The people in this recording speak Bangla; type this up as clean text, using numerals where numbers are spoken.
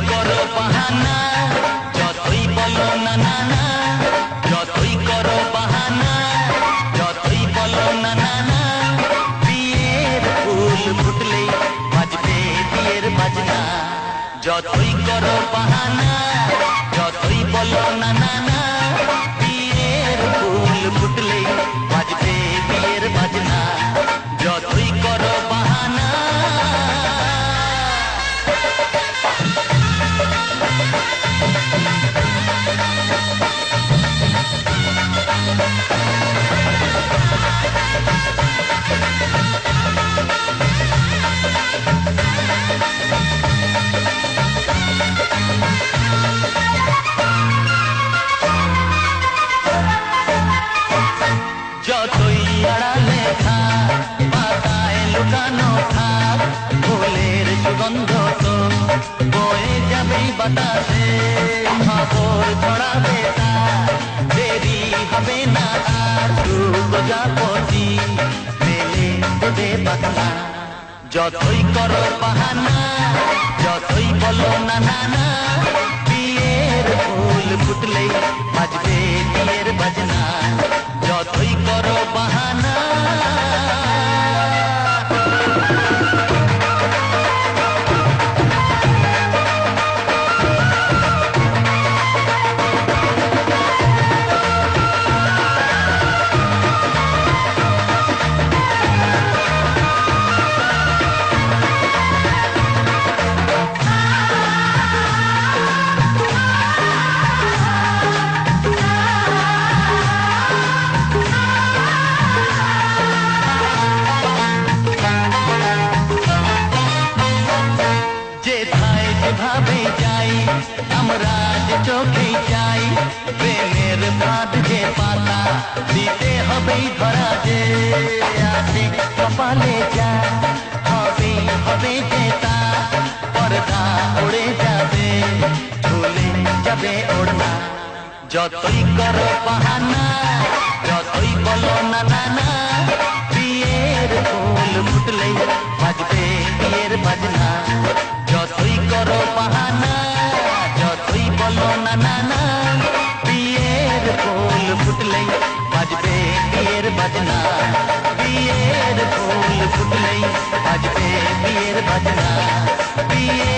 করো বাহানা, যতই বলো না না না, যতই করো বাহানা, যতই বলো না না না, বিয়ের ফুল ফুটলেই বাজবে বিয়ের বাজনা। যতই করো বাহানা, যতই বলো না না না, বিয়ের ফুল ফুটলেই বাজবে বিয়ের বাজনা। যতই করো বাহানা। যতই আড়ালে থাক, পাতায় লুকানো থাক, ফুলের সুগন্ধ তো বয়ে যাবেই বাতাসে। খবর ছড়াবে তার, দেরি হবে না আর, প্রজাপতি মেলে দেবে বাংলা। যতই করো বাহানা, যতই বলো না না না, বিয়ের ফুল ফুটলেই বাজবে বিয়ের বাজনা। যতই করো বাহানা। যেভাবে যাই আমরা যে চোখেই যাই, প্রেমের ফাঁদ যে পাতা দিতে হবেই ধরা। যে আসে কপালে যা হবে হবে যে তা, পর্দা উড়ে যাবে ঝুলে যাবে ওড়না। যতই করো বাহানা, যতই বলো না না না, বিয়ের ফুল ফুটলেই বাজবে বিয়ের বাজনা। যতই করো বাহানা, যতই বলো না না না, বিয়ের ফুল ফুটলেই বাজবে বিয়ের বাজনা। বিয়ের ফুল ফুটলেই বাজবে বিয়ের বাজনা। বিয়ে